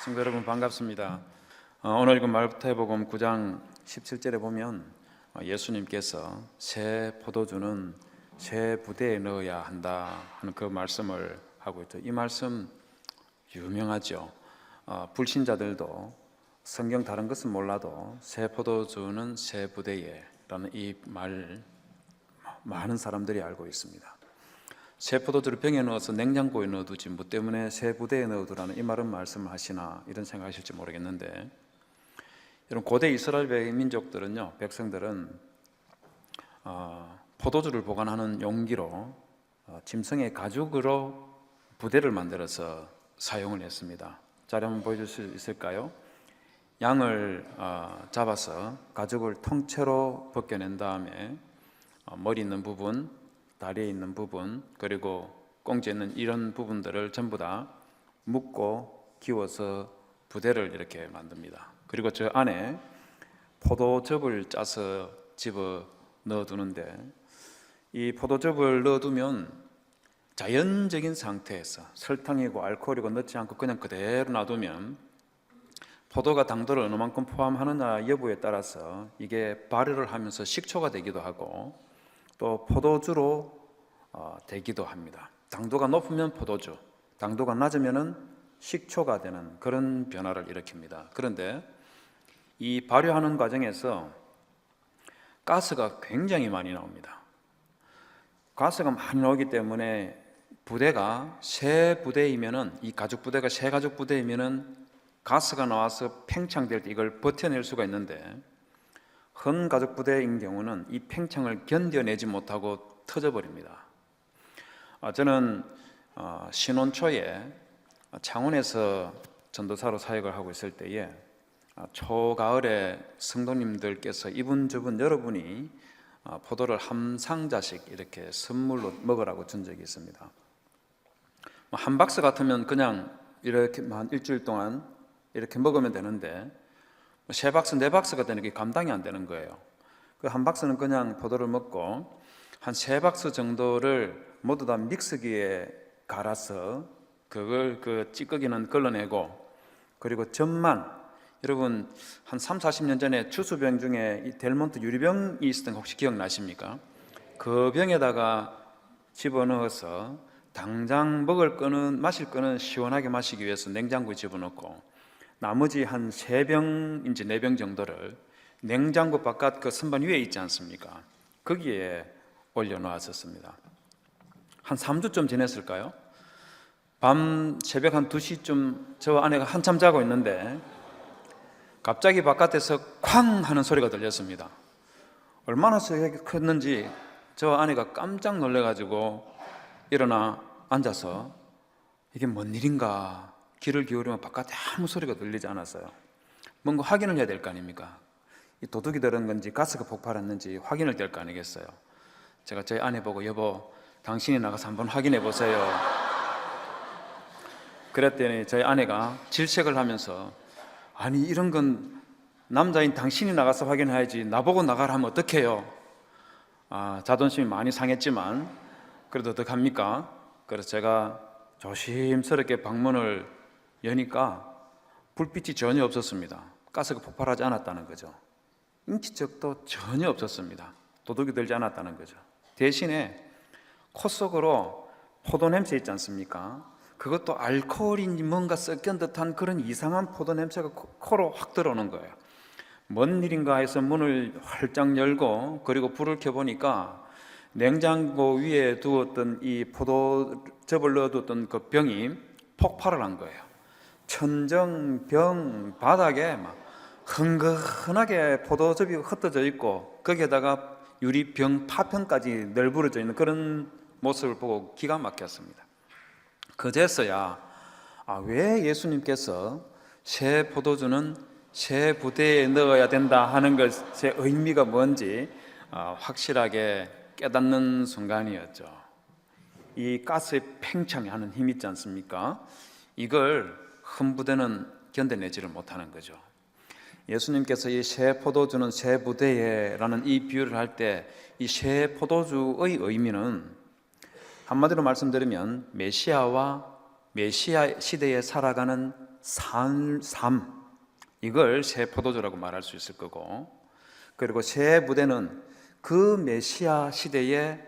친구 여러분 반갑습니다. 오늘 읽은 마태복음 9장 17절에 보면 예수님께서 새 포도주는 새 부대에 넣어야 한다 하는 그 말씀을 하고 있죠. 이 말씀 유명하죠. 불신자들도 성경 다른 것은 몰라도 새 포도주는 새 부대에 라는 이 말 많은 사람들이 알고 있습니다. 새 포도주를 병에 넣어서 냉장고에 넣어두지 뭐 때문에 새 부대에 넣어두라는 이 말은 말씀을 하시나 이런 생각하실지 모르겠는데, 여러분 고대 이스라엘 민족들은요, 백성들은 포도주를 보관하는 용기로 짐승의 가죽으로 부대를 만들어서 사용을 했습니다. 자료 한번 보여줄 수 있을까요? 양을 잡아서 가죽을 통째로 벗겨낸 다음에 머리 있는 부분, 다리에 있는 부분, 그리고 꽁지에 있는 이런 부분들을 전부 다 묶고 기워서 부대를 이렇게 만듭니다. 그리고 저 안에 포도즙을 짜서 집어 넣어두는데, 이 포도즙을 넣어두면 자연적인 상태에서 설탕이고 알코올이고 넣지 않고 그냥 그대로 놔두면 포도가 당도를 어느 만큼 포함하느냐 여부에 따라서 이게 발효를 하면서 식초가 되기도 하고 또 포도주로 되기도 합니다. 당도가 높으면 포도주, 당도가 낮으면 식초가 되는 그런 변화를 일으킵니다. 그런데 이 발효하는 과정에서 가스가 굉장히 많이 나옵니다. 가스가 많이 나오기 때문에 부대가 새 부대이면은, 이 가죽 부대가 새 가죽 부대이면은 가스가 나와서 팽창될 때 이걸 버텨낼 수가 있는데, 헌 가죽 부대인 경우는 이 팽창을 견뎌내지 못하고 터져버립니다. 저는 신혼 초에 창원에서 전도사로 사역을 하고 있을 때에 초가을에 성도님들께서 이분저분 여러분이 포도를 한 상자씩 이렇게 선물로 먹으라고 준 적이 있습니다. 한 박스 같으면 그냥 이렇게 한 일주일 동안 이렇게 먹으면 되는데, 세 박스, 네 박스가 되는 게 감당이 안 되는 거예요. 그 한 박스는 그냥 포도를 먹고 한 세 박스 정도를 모두 다 믹서기에 갈아서 그걸 그 찌꺼기는 걸러내고, 그리고 젖만, 여러분 한 3, 40년 전에 주스병 중에 이 델몬트 유리병이 있었던 거 혹시 기억나십니까? 그 병에다가 집어넣어서 당장 마실 거는 시원하게 마시기 위해서 냉장고에 집어넣고, 나머지 한 3병인지 4병 정도를 냉장고 바깥 그 선반 위에 있지 않습니까? 거기에 올려놓았었습니다. 한 3주쯤 지냈을까요? 밤 새벽 한 2시쯤 저 아내가 한참 자고 있는데 갑자기 바깥에서 쾅 하는 소리가 들렸습니다. 얼마나 컸는지 저 아내가 깜짝 놀래가지고 일어나 앉아서 이게 뭔 일인가 귀를 기울이면 바깥에 아무 소리가 들리지 않았어요. 뭔가 확인을 해야 될 거 아닙니까? 이 도둑이 들은 건지 가스가 폭발했는지 확인을 될 거 아니겠어요? 제가 저희 아내 보고, 여보 당신이 나가서 한번 확인해 보세요. 그랬더니 저희 아내가 질색을 하면서, 아니 이런 건 남자인 당신이 나가서 확인해야지 나보고 나가라 하면 어떡해요? 자존심이 많이 상했지만 그래도 어떡합니까? 그래서 제가 조심스럽게 방문을 여니까 불빛이 전혀 없었습니다. 가스가 폭발하지 않았다는 거죠. 인기척도 전혀 없었습니다. 도둑이 들지 않았다는 거죠. 대신에 코 속으로 포도 냄새 있지 않습니까? 그것도 알코올이 뭔가 섞인 듯한 그런 이상한 포도 냄새가 코로 확 들어오는 거예요. 뭔 일인가 해서 문을 활짝 열고 그리고 불을 켜보니까 냉장고 위에 두었던 이 포도즙을 넣어뒀던 그 병이 폭발을 한 거예요. 천정병 바닥에 막 흥건하게 포도즙이 흩어져 있고 거기에다가 유리병 파편까지 널브러져 있는 그런 모습을 보고 기가 막혔습니다. 그제서야 왜 예수님께서 새 포도주는 새 부대에 넣어야 된다 하는 것의 의미가 뭔지 확실하게 깨닫는 순간이었죠. 이 가스의 팽창이 하는 힘이 있지 않습니까? 이걸 큰 부대는 견뎌내지를 못하는 거죠. 예수님께서 이 새 포도주는 새 부대에라는 이 비유를 할 때 이 새 포도주의 의미는 한마디로 말씀드리면 메시아와 메시아 시대에 살아가는 삶, 이걸 새 포도주라고 말할 수 있을 거고, 그리고 새 부대는 그 메시아 시대에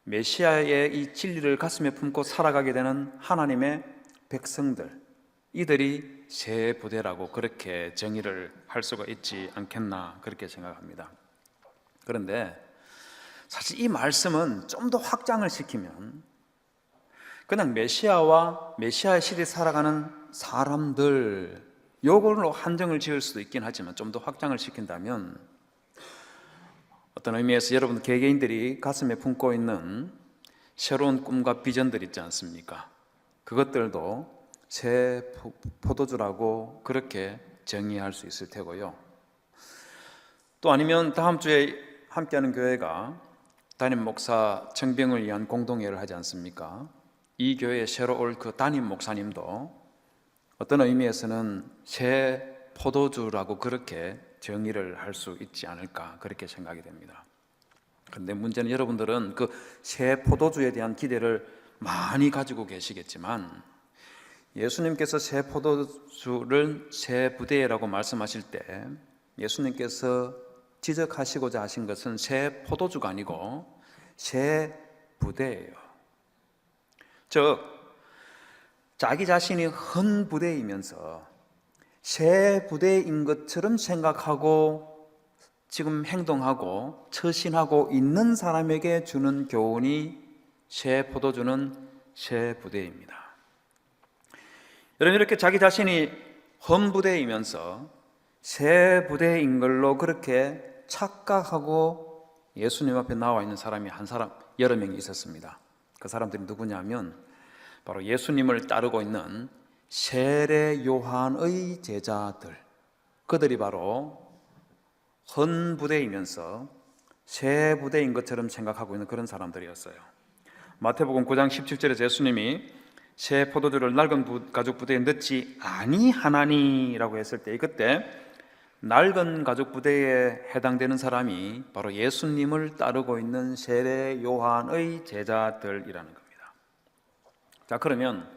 메시아의 이 진리를 가슴에 품고 살아가게 되는 하나님의 백성들, 이들이 새 부대라고 그렇게 정의를 할 수가 있지 않겠나 그렇게 생각합니다. 그런데 사실 이 말씀은 좀 더 확장을 시키면 그냥 메시아와 메시아의 시대에 살아가는 사람들, 요걸로 한정을 지을 수도 있긴 하지만 좀 더 확장을 시킨다면 어떤 의미에서 여러분 개개인들이 가슴에 품고 있는 새로운 꿈과 비전들 있지 않습니까? 그것들도 새 포도주라고 그렇게 정의할 수 있을 테고요. 또 아니면 다음 주에 함께하는 교회가 담임 목사 청병을 위한 공동회를 하지 않습니까? 이 교회에 새로 올 그 담임 목사님도 어떤 의미에서는 새 포도주라고 그렇게 정의를 할 수 있지 않을까 그렇게 생각이 됩니다. 그런데 문제는 여러분들은 그 새 포도주에 대한 기대를 많이 가지고 계시겠지만 예수님께서 새 포도주를 새 부대라고 말씀하실 때 예수님께서 지적하시고자 하신 것은 새 포도주가 아니고 새 부대예요. 즉 자기 자신이 헌 부대이면서 새 부대인 것처럼 생각하고 지금 행동하고 처신하고 있는 사람에게 주는 교훈이 새 포도주는 새 부대입니다. 여러분, 이렇게 자기 자신이 헌 부대이면서 새 부대인 걸로 그렇게 착각하고 예수님 앞에 나와 있는 사람이 여러 명이 있었습니다. 그 사람들이 누구냐면 바로 예수님을 따르고 있는 세례 요한의 제자들, 그들이 바로 헌 부대이면서 새 부대인 것처럼 생각하고 있는 그런 사람들이었어요. 마태복음 9장 17절에 예수님이 새 포도주를 낡은 가죽 부대에 넣지 아니하나니라고 했을 때, 그때 낡은 가죽 부대에 해당되는 사람이 바로 예수님을 따르고 있는 세례 요한의 제자들이라는 겁니다. 자, 그러면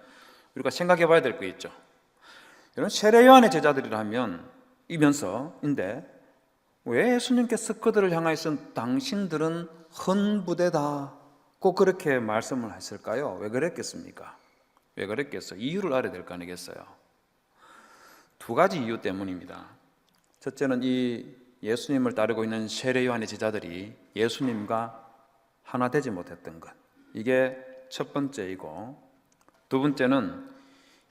우리가 생각해 봐야 될 거 있죠. 이런 세례 요한의 제자들이라면 이면서인데 왜 예수님께서 그들을 향하여서 당신들은 헌 부대다고 그렇게 말씀을 했을까요? 왜 그랬겠습니까? 왜 그랬겠어요? 이유를 알아야 될 거 아니겠어요? 두 가지 이유 때문입니다. 첫째는 이 예수님을 따르고 있는 세례 요한의 제자들이 예수님과 하나 되지 못했던 것, 이게 첫 번째이고, 두 번째는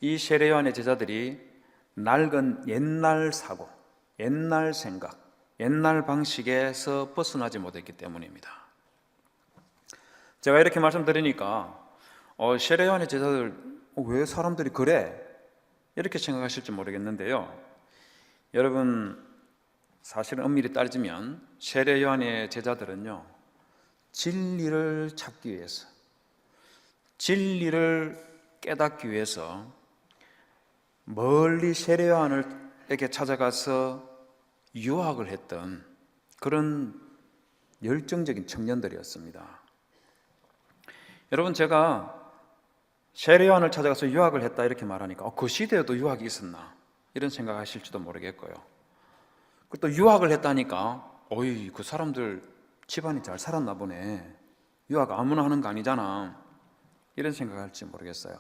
이 세례 요한의 제자들이 낡은 옛날 사고, 옛날 생각, 옛날 방식에서 벗어나지 못했기 때문입니다. 제가 이렇게 말씀드리니까 세례 요한의 제자들 왜 사람들이 그래? 이렇게 생각하실지 모르겠는데요. 여러분, 사실은 엄밀히 따지면 세례 요한의 제자들은요, 진리를 찾기 위해서, 진리를 깨닫기 위해서 멀리 세례 요한에게 찾아가서 유학을 했던 그런 열정적인 청년들이었습니다. 여러분, 제가 세례 요한을 찾아가서 유학을 했다 이렇게 말하니까 그 시대에도 유학이 있었나 이런 생각하실지도 모르겠고요. 또 유학을 했다니까 어이, 그 사람들 집안이 잘 살았나 보네, 유학 아무나 하는 거 아니잖아, 이런 생각할지 모르겠어요.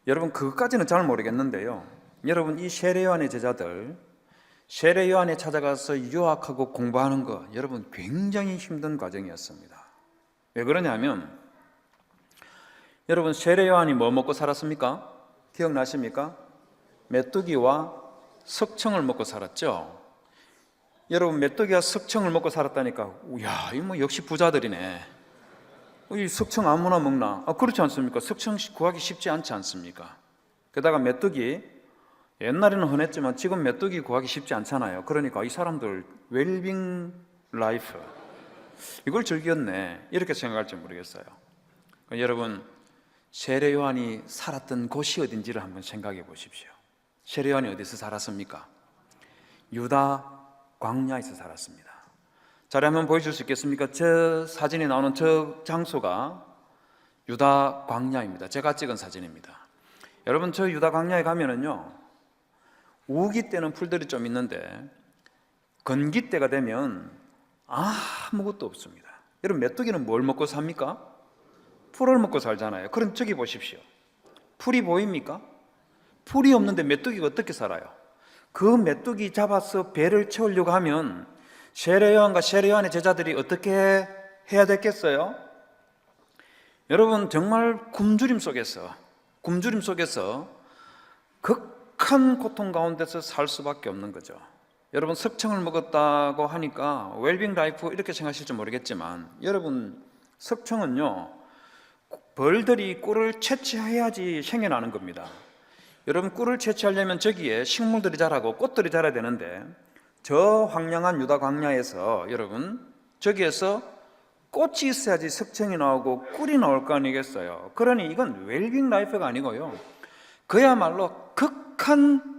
여러분, 그것까지는 잘 모르겠는데요, 여러분, 이 세례 요한의 제자들 세례 요한에 찾아가서 유학하고 공부하는 거, 여러분, 굉장히 힘든 과정이었습니다. 왜 그러냐면 여러분, 세례 요한이 뭐 먹고 살았습니까? 기억나십니까? 메뚜기와 석청을 먹고 살았죠. 여러분, 메뚜기와 석청을 먹고 살았다니까, 이야, 이 뭐 역시 부자들이네, 이 석청 아무나 먹나? 그렇지 않습니까? 석청 구하기 쉽지 않지 않습니까? 게다가 메뚜기, 옛날에는 흔했지만 지금 메뚜기 구하기 쉽지 않잖아요. 그러니까 이 사람들 웰빙 라이프, 이걸 즐겼네, 이렇게 생각할지 모르겠어요. 그러니까 여러분, 세례 요한이 살았던 곳이 어딘지를 한번 생각해 보십시오. 세례 요한이 어디서 살았습니까? 유다 광야에서 살았습니다. 자료 한번 보여줄 수 있겠습니까? 저 사진에 나오는 저 장소가 유다 광야입니다. 제가 찍은 사진입니다. 여러분, 저 유다 광야에 가면은요, 우기 때는 풀들이 좀 있는데 건기 때가 되면 아무것도 없습니다. 여러분, 메뚜기는 뭘 먹고 삽니까? 풀을 먹고 살잖아요. 그럼 저기 보십시오. 풀이 보입니까? 풀이 없는데 메뚜기가 어떻게 살아요? 그 메뚜기 잡아서 배를 채우려고 하면 세례요한과 세례요한의 제자들이 어떻게 해야 됐겠어요? 여러분, 정말 굶주림 속에서 극한 고통 가운데서 살 수밖에 없는 거죠. 여러분, 석청을 먹었다고 하니까 웰빙 라이프 이렇게 생각하실지 모르겠지만, 여러분, 석청은요, 벌들이 꿀을 채취해야지 생겨나는 겁니다. 여러분, 꿀을 채취하려면 저기에 식물들이 자라고 꽃들이 자라야 되는데, 저 황량한 유다 광야에서 여러분, 저기에서 꽃이 있어야지 석청이 나오고 꿀이 나올 거 아니겠어요? 그러니 이건 웰빙 라이프가 아니고요, 그야말로 극한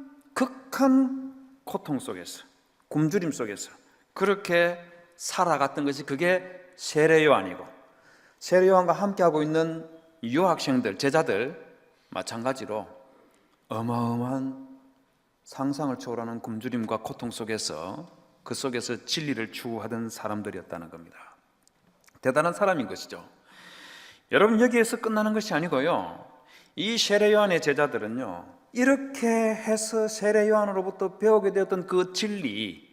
고통 속에서, 굶주림 속에서 그렇게 살아갔던 것이, 그게 세례요한이고, 세례요한과 함께하고 있는 유학생들, 제자들 마찬가지로 어마어마한 상상을 초월하는 굶주림과 고통 속에서, 그 속에서 진리를 추구하던 사람들이었다는 겁니다. 대단한 사람인 것이죠. 여러분, 여기에서 끝나는 것이 아니고요, 이 세례요한의 제자들은요, 이렇게 해서 세례요한으로부터 배우게 되었던 그 진리,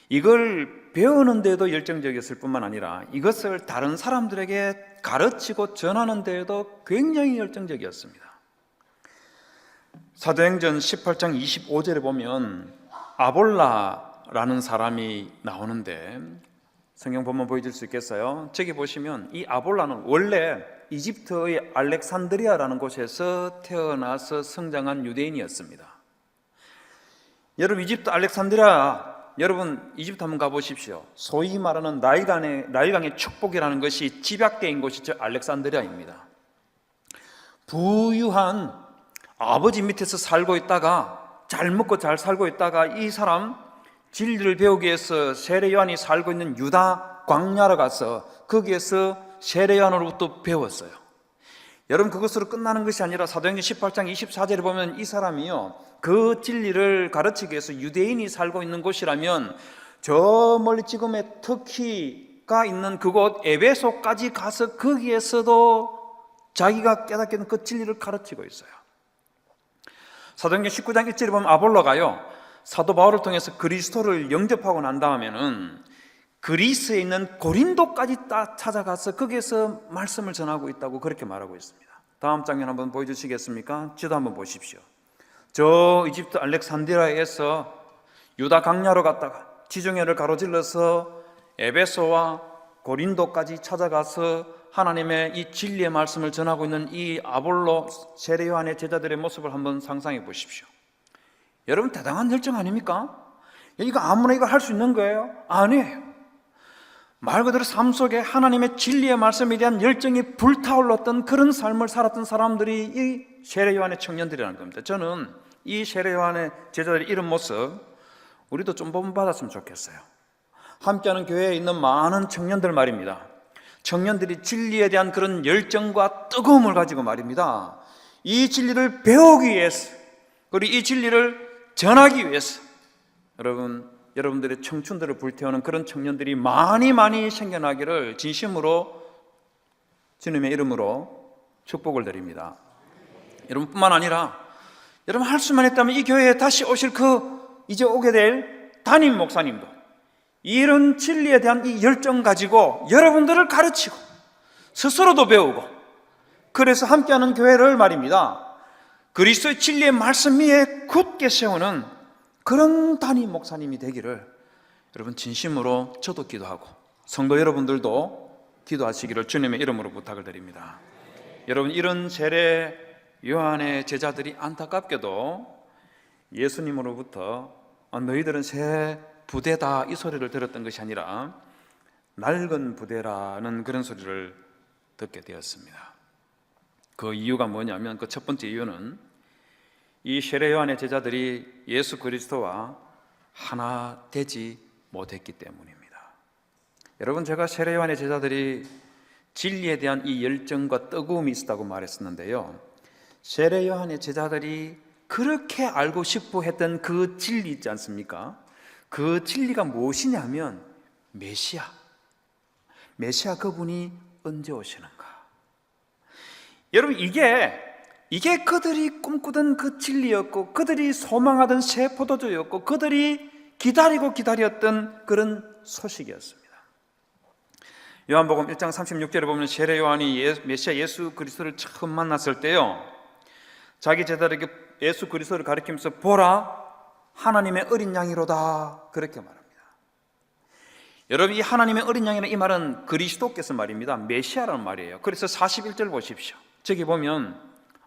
이걸 배우는 데에도 열정적이었을 뿐만 아니라 이것을 다른 사람들에게 가르치고 전하는 데에도 굉장히 열정적이었습니다. 사도행전 18장 25절에 보면 아볼라라는 사람이 나오는데, 성경 보면 보여줄 수 있겠어요? 저기 보시면 이 아볼라는 원래 이집트의 알렉산드리아라는 곳에서 태어나서 성장한 유대인이었습니다. 여러분, 이집트 알렉산드리아, 여러분 이집트 한번 가보십시오. 소위 말하는 나일강의 축복이라는 것이 집약되어 곳이 저 알렉산드리아입니다. 부유한 아버지 밑에서 살고 있다가, 잘 먹고 잘 살고 있다가, 이 사람 진리를 배우기 위해서 세례요한이 살고 있는 유다 광야로 가서 거기에서 세례요한으로부터 배웠어요. 여러분, 그것으로 끝나는 것이 아니라 사도행전 18장 24절에 보면 이 사람이요, 그 진리를 가르치기 위해서 유대인이 살고 있는 곳이라면 저 멀리 지금의 터키가 있는 그곳 에베소까지 가서 거기에서도 자기가 깨닫게 된 그 진리를 가르치고 있어요. 사도행전 19장 1절에 보면 아볼로가요, 사도 바울을 통해서 그리스도를 영접하고 난 다음에는 그리스에 있는 고린도까지 찾아가서 거기에서 말씀을 전하고 있다고 그렇게 말하고 있습니다. 다음 장면 한번 보여주시겠습니까? 지도 한번 보십시오. 저 이집트 알렉산드리아에서 유다 강야로 갔다가 지중해를 가로질러서 에베소와 고린도까지 찾아가서 하나님의 이 진리의 말씀을 전하고 있는 이 아볼로, 세례요한의 제자들의 모습을 한번 상상해 보십시오. 여러분, 대단한 열정 아닙니까? 이거 아무나 이거 할 수 있는 거예요? 아니에요. 말 그대로 삶 속에 하나님의 진리의 말씀에 대한 열정이 불타올랐던 그런 삶을 살았던 사람들이 이 세례요한의 청년들이라는 겁니다. 저는 이 세례요한의 제자들의 이런 모습 우리도 좀 본받았으면 좋겠어요. 함께하는 교회에 있는 많은 청년들 말입니다. 청년들이 진리에 대한 그런 열정과 뜨거움을 가지고 말입니다, 이 진리를 배우기 위해서, 그리고 이 진리를 전하기 위해서 여러분들의 청춘들을 불태우는 그런 청년들이 많이 생겨나기를 진심으로 주님의 이름으로 축복을 드립니다. 여러분뿐만 아니라 여러분 할 수만 있다면 이 교회에 다시 오실 이제 오게 될 담임 목사님도 이런 진리에 대한 이 열정 가지고 여러분들을 가르치고 스스로도 배우고, 그래서 함께하는 교회를 말입니다, 그리스도의 진리의 말씀 위에 굳게 세우는 그런 담임 목사님이 되기를 여러분 진심으로 저도 기도하고 성도 여러분들도 기도하시기를 주님의 이름으로 부탁을 드립니다. 여러분, 이런 세례 요한의 제자들이 안타깝게도 예수님으로부터 너희들은 새 부대다 이 소리를 들었던 것이 아니라 낡은 부대라는 그런 소리를 듣게 되었습니다. 그 이유가 뭐냐면, 그 첫 번째 이유는 이 세례 요한의 제자들이 예수 그리스도와 하나 되지 못했기 때문입니다. 여러분, 제가 세례 요한의 제자들이 진리에 대한 이 열정과 뜨거움이 있었다고 말했었는데요, 세례 요한의 제자들이 그렇게 알고 싶어 했던 그 진리 있지 않습니까? 그 진리가 무엇이냐면 메시아 그분이 언제 오시는가? 여러분, 이게 그들이 꿈꾸던 그 진리였고, 그들이 소망하던 새 포도주였고, 그들이 기다렸던 그런 소식이었습니다. 요한복음 1장 36절에 보면 세례 요한이 메시아 예수 그리스도를 처음 만났을 때요, 자기 제자들에게 예수 그리스도를 가리키면서 보라, 하나님의 어린 양이로다, 그렇게 말합니다. 여러분, 이 하나님의 어린 양이라는 이 말은 그리스도께서 말입니다. 메시아라는 말이에요. 그래서 41절 보십시오. 저기 보면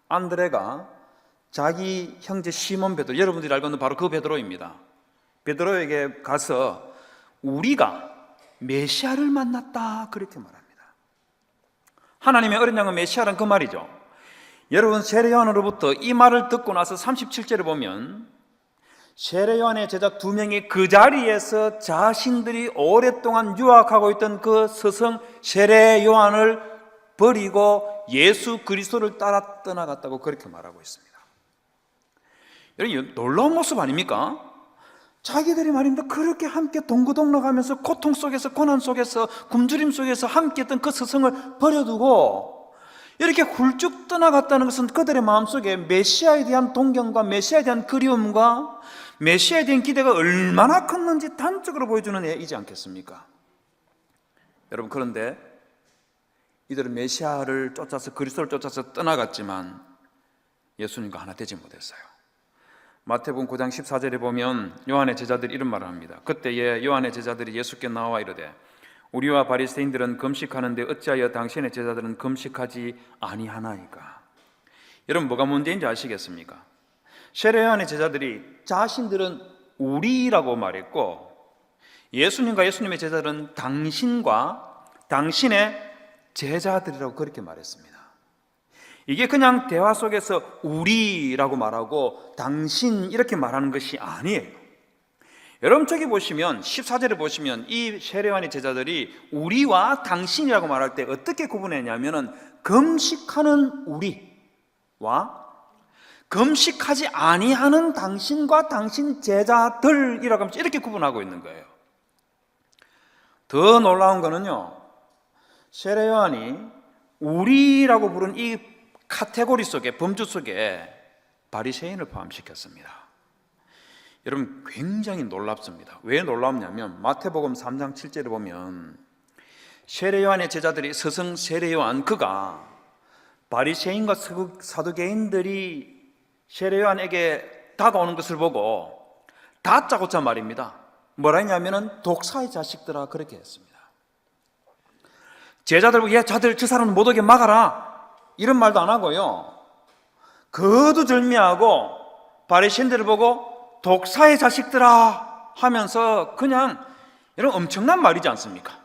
안드레가 자기 형제 시몬 베드로, 여러분들이 알고 있는 바로 그 베드로입니다. 베드로에게 가서 우리가 메시아를 만났다, 그렇게 말합니다. 하나님의 어린 양은 메시아란 그 말이죠. 여러분, 세례 요한으로부터 이 말을 듣고 나서 37절에 보면 세례 요한의 제자 2명이 그 자리에서 자신들이 오랫동안 유학하고 있던 그 스승 세례 요한을 버리고 예수 그리스도를 따라 떠나갔다고 그렇게 말하고 있습니다. 여러분, 놀라운 모습 아닙니까? 자기들이 말입니다, 그렇게 함께 동고동락하면서 고통 속에서, 고난 속에서, 굶주림 속에서 함께 했던 그 스승을 버려두고 이렇게 훌쩍 떠나갔다는 것은 그들의 마음속에 메시아에 대한 동경과 메시아에 대한 그리움과 메시아에 대한 기대가 얼마나 컸는지 단적으로 보여주는 예이지 않겠습니까? 여러분, 그런데 이들은 메시아를 쫓아서, 그리스도를 쫓아서 떠나갔지만 예수님과 하나 되지 못했어요. 마태복음 9장 14절에 보면 요한의 제자들이 이런 말을 합니다. 그때에 요한의 제자들이 예수께 나와 이르되 우리와 바리새인들은 금식하는데 어찌하여 당신의 제자들은 금식하지 아니하나이까? 여러분, 뭐가 문제인지 아시겠습니까? 세례 요한의 제자들이 자신들은 우리라고 말했고, 예수님과 예수님의 제자들은 당신과 당신의 제자들이라고 그렇게 말했습니다. 이게 그냥 대화 속에서 우리라고 말하고 당신 이렇게 말하는 것이 아니에요. 여러분, 저기 보시면 14절에 보시면 이 세례 요한의 제자들이 우리와 당신이라고 말할 때 어떻게 구분했냐면은 금식하는 우리와 금식하지 아니하는 당신과 당신 제자들이라고 하면서 이렇게 구분하고 있는 거예요. 더 놀라운 거는요, 세례 요한이 우리라고 부른 이 카테고리 속에, 범주 속에 바리새인을 포함시켰습니다. 여러분, 굉장히 놀랍습니다. 왜 놀랍냐면 마태복음 3장 7절에 보면 세례 요한의 제자들이 스승 세례 요한, 그가 바리새인과 사두개인들이 세례 요한에게 다가오는 것을 보고 다짜고짜 말입니다. 뭐라 했냐면은 독사의 자식들아, 그렇게 했습니다. 제자들 보고, 야, 저 사람은 못 오게 막아라, 이런 말도 안 하고요, 거두절미하고 바리새인들을 보고 독사의 자식들아 하면서 그냥, 이런 엄청난 말이지 않습니까?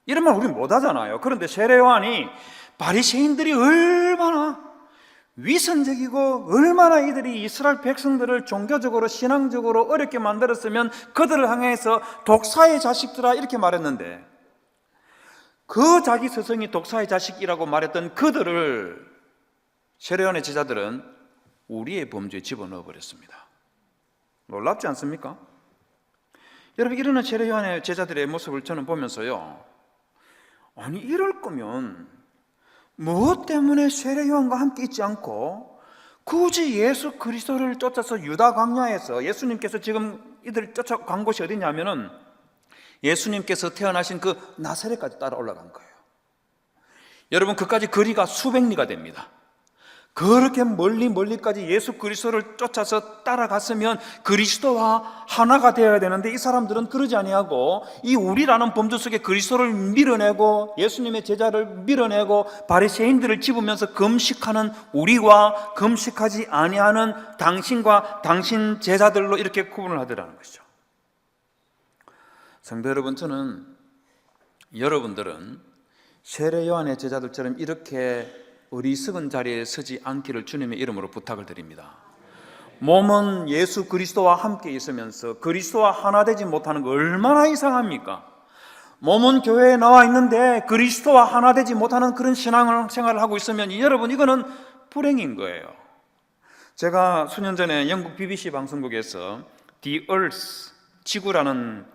이런 말 우리는 못 하잖아요. 그런데 세례 요한이 바리새인들이 얼마나 위선적이고 얼마나 이들이 이스라엘 백성들을 종교적으로 신앙적으로 어렵게 만들었으면 그들을 향해서 독사의 자식들아 이렇게 말했는데, 그 자기 스승이 독사의 자식이라고 말했던 그들을 세례 요한의 제자들은 우리의 범주에 집어넣어 버렸습니다. 놀랍지 않습니까? 여러분, 이러는 세례 요한의 제자들의 모습을 저는 보면서요, 아니, 이럴 거면 무엇 때문에 세례 요한과 함께 있지 않고 굳이 예수 그리스도를 쫓아서 유다 광야에서, 예수님께서 지금 이들 쫓아간 곳이 어디냐면은 예수님께서 태어나신 그 나사렛까지 따라 올라간 거예요. 여러분, 그까지 거리가 수백 리가 됩니다. 그렇게 멀리까지 예수 그리스도를 쫓아서 따라갔으면 그리스도와 하나가 되어야 되는데, 이 사람들은 그러지 아니하고 이 우리라는 범주 속에 그리스도를 밀어내고 예수님의 제자를 밀어내고 바리새인들을 집으면서 금식하는 우리와 금식하지 아니하는 당신과 당신 제자들로 이렇게 구분을 하더라는 것이죠. 성도 여러분, 저는 여러분들은 세례 요한의 제자들처럼 이렇게 어리석은 자리에 서지 않기를 주님의 이름으로 부탁을 드립니다. 몸은 예수 그리스도와 함께 있으면서 그리스도와 하나 되지 못하는 거 얼마나 이상합니까? 몸은 교회에 나와 있는데 그리스도와 하나 되지 못하는 그런 신앙생활을 하고 있으면 여러분, 이거는 불행인 거예요. 제가 수년 전에 영국 BBC 방송국에서 The Earth, 지구라는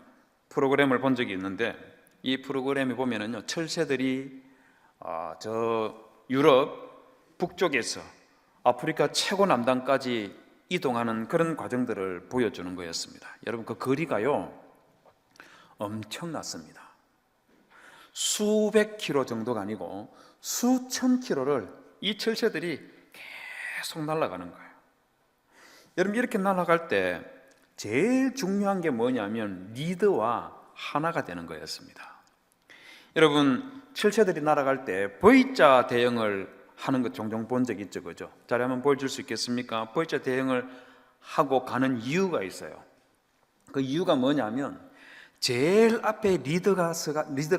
프로그램을 본 적이 있는데, 이 프로그램에 보면은요, 철새들이 저 유럽 북쪽에서 아프리카 최고 남단까지 이동하는 그런 과정들을 보여주는 거였습니다. 여러분, 그 거리가요 엄청났습니다. 수백 킬로 정도가 아니고 수천 킬로를 이 철새들이 계속 날아가는 거예요. 여러분, 이렇게 날아갈 때 제일 중요한 게 뭐냐면 리더와 하나가 되는 거였습니다. 여러분, 철새들이 날아갈 때 V자 대형을 하는 거 종종 본 적 있죠, 그죠? 자료 한번 보여줄 수 있겠습니까? V자 대형을 하고 가는 이유가 있어요. 그 이유가 뭐냐면 제일 앞에 리더가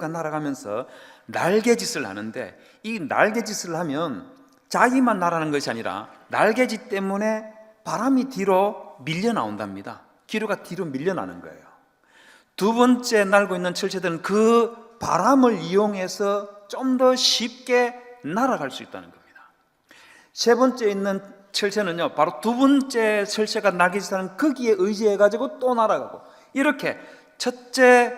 날아가면서 날개짓을 하는데, 이 날개짓을 하면 자기만 날아가는 것이 아니라 날개짓 때문에 바람이 뒤로 밀려 나온답니다. 기류가 뒤로 밀려나는 거예요. 두 번째 날고 있는 철새들은 그 바람을 이용해서 좀 더 쉽게 날아갈 수 있다는 겁니다. 세 번째 있는 철새는요, 바로 두 번째 철새가 날개짓하는 거기에 의지해가지고 또 날아가고, 이렇게 첫째,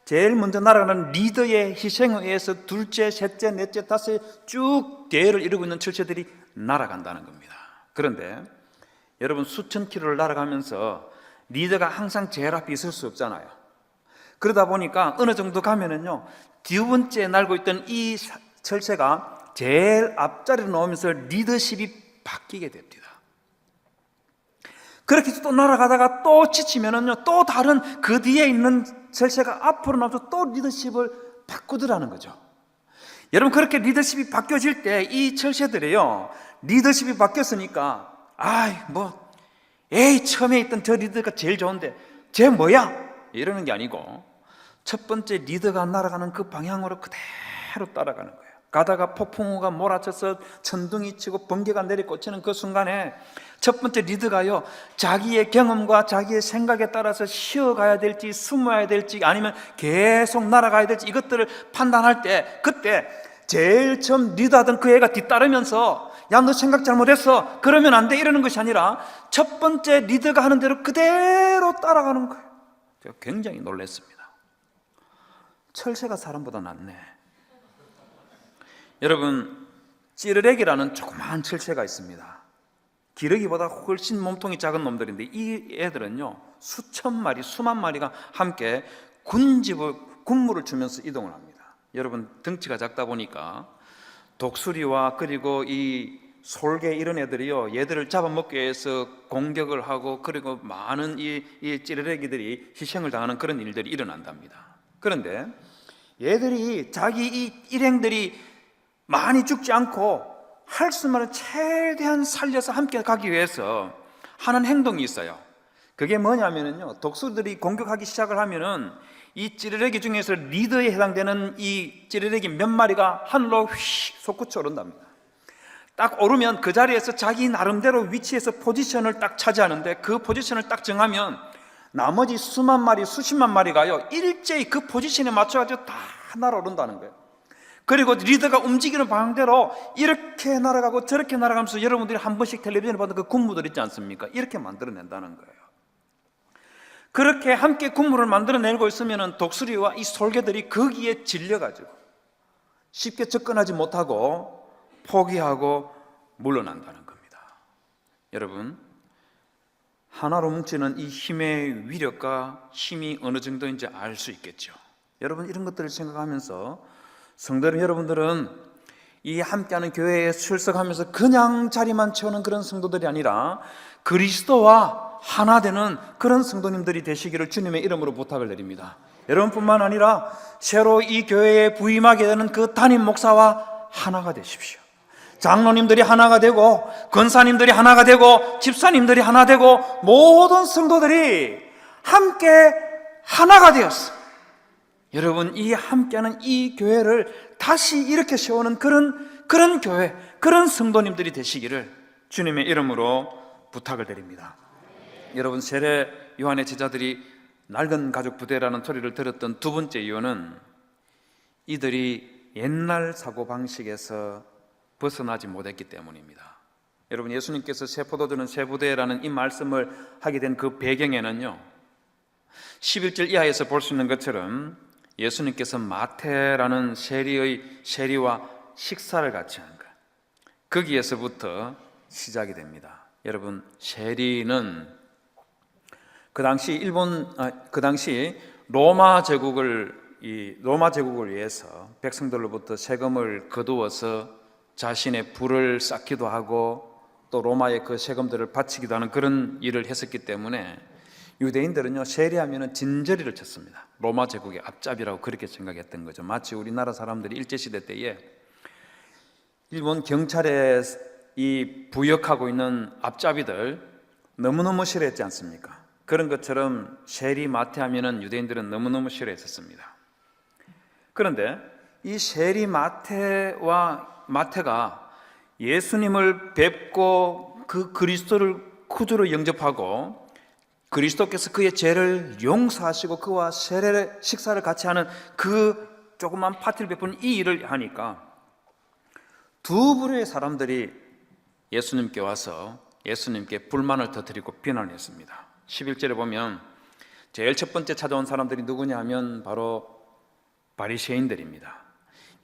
제일 먼저 날아가는 리더의 희생에 의해서 둘째, 셋째, 넷째, 다섯째 쭉 대를 이루고 있는 철새들이 날아간다는 겁니다. 그런데 여러분, 수천 킬로를 날아가면서 리더가 항상 제일 앞에 있을 수 없잖아요. 그러다 보니까 어느 정도 가면은요, 두 번째 날고 있던 이 철새가 제일 앞자리로 나오면서 리더십이 바뀌게 됩니다. 그렇게 또 날아가다가 또 지치면은요, 또 다른 그 뒤에 있는 철새가 앞으로 나와서 또 리더십을 바꾸더라는 거죠. 여러분, 그렇게 리더십이 바뀌어질 때 이 철새들이요, 리더십이 바뀌었으니까 처음에 있던 저 리더가 제일 좋은데 쟤 뭐야? 이러는 게 아니고 첫 번째 리더가 날아가는 그 방향으로 그대로 따라가는 거예요. 가다가 폭풍우가 몰아쳐서 천둥이 치고 번개가 내리꽂히는 그 순간에 첫 번째 리더가요, 자기의 경험과 자기의 생각에 따라서 쉬어가야 될지 숨어야 될지 아니면 계속 날아가야 될지 이것들을 판단할 때, 그때 제일 처음 리더하던 그 애가 뒤따르면서 야, 너 생각 잘못했어, 그러면 안 돼, 이러는 것이 아니라 첫 번째 리더가 하는 대로 그대로 따라가는 거예요. 제가 굉장히 놀랐습니다. 철새가 사람보다 낫네. 여러분, 찌르레기라는 조그마한 철새가 있습니다. 기러기보다 훨씬 몸통이 작은 놈들인데 이 애들은요, 수천 마리, 수만 마리가 함께 군무를 주면서 이동을 합니다. 여러분, 덩치가 작다 보니까 독수리와 그리고 이 솔개 이런 애들이요, 얘들을 잡아먹기 위해서 공격을 하고, 그리고 많은 이 찌르레기들이 희생을 당하는 그런 일들이 일어난답니다. 그런데 얘들이 자기 이 일행들이 많이 죽지 않고 할 수 있는 최대한 살려서 함께 가기 위해서 하는 행동이 있어요. 그게 뭐냐면요, 독수리들이 공격하기 시작을 하면은 이 찌르레기 중에서 리더에 해당되는 이 찌르레기 몇 마리가 하늘로 휙 솟구쳐 오른답니다. 딱 오르면 그 자리에서 자기 나름대로 위치에서 포지션을 딱 차지하는데, 그 포지션을 딱 정하면 나머지 수만 마리, 수십만 마리가요, 일제히 그 포지션에 맞춰가지고 다 날아오른다는 거예요. 그리고 리더가 움직이는 방향대로 이렇게 날아가고 저렇게 날아가면서 여러분들이 한 번씩 텔레비전에 봤던 그 군무들 있지 않습니까? 이렇게 만들어낸다는 거예요. 그렇게 함께 군무를 만들어내고 있으면 독수리와 이 솔개들이 거기에 질려가지고 쉽게 접근하지 못하고 포기하고 물러난다는 겁니다. 여러분, 하나로 뭉치는 이 힘의 위력과 힘이 어느 정도인지 알 수 있겠죠. 여러분, 이런 것들을 생각하면서 성도 여러분들은 이 함께하는 교회에 출석하면서 그냥 자리만 채우는 그런 성도들이 아니라 그리스도와 하나 되는 그런 성도님들이 되시기를 주님의 이름으로 부탁을 드립니다. 여러분뿐만 아니라 새로 이 교회에 부임하게 되는 그 담임 목사와 하나가 되십시오. 장로님들이 하나가 되고, 권사님들이 하나가 되고, 집사님들이 하나 되고, 모든 성도들이 함께 하나가 되었어. 여러분, 이 함께하는 이 교회를 다시 이렇게 세우는 그런 교회, 그런 성도님들이 되시기를 주님의 이름으로 부탁을 드립니다. 여러분, 세례 요한의 제자들이 낡은 가죽 부대라는 소리를 들었던 두 번째 이유는 이들이 옛날 사고방식에서 벗어나지 못했기 때문입니다. 여러분, 예수님께서 새 포도주는 새 부대라는 이 말씀을 하게 된 그 배경에는요, 11절 이하에서 볼 수 있는 것처럼 예수님께서 마태라는 세리와 식사를 같이 한 것, 거기에서부터 시작이 됩니다. 여러분, 세리는 그 당시 로마 제국을 위해서 백성들로부터 세금을 거두어서 자신의 부를 쌓기도 하고 또 로마에 그 세금들을 바치기도 하는 그런 일을 했었기 때문에 유대인들은요, 세리하면은 진저리를 쳤습니다. 로마 제국의 앞잡이라고 그렇게 생각했던 거죠. 마치 우리나라 사람들이 일제시대 때에 일본 경찰에 이 부역하고 있는 앞잡이들 너무너무 싫어했지 않습니까? 그런 것처럼 세리 마태하면은 유대인들은 너무너무 싫어했었습니다. 그런데 이 세리 마태가 예수님을 뵙고 그 그리스도를 구주로 영접하고 그리스도께서 그의 죄를 용서하시고 그와 식사를 같이 하는 그 조그만 파티를 베푸는 이 일을 하니까 두 부류의 사람들이 예수님께 와서 예수님께 불만을 터뜨리고 비난했습니다. 11절에 보면 제일 첫 번째 찾아온 사람들이 누구냐 하면 바로 바리새인들입니다.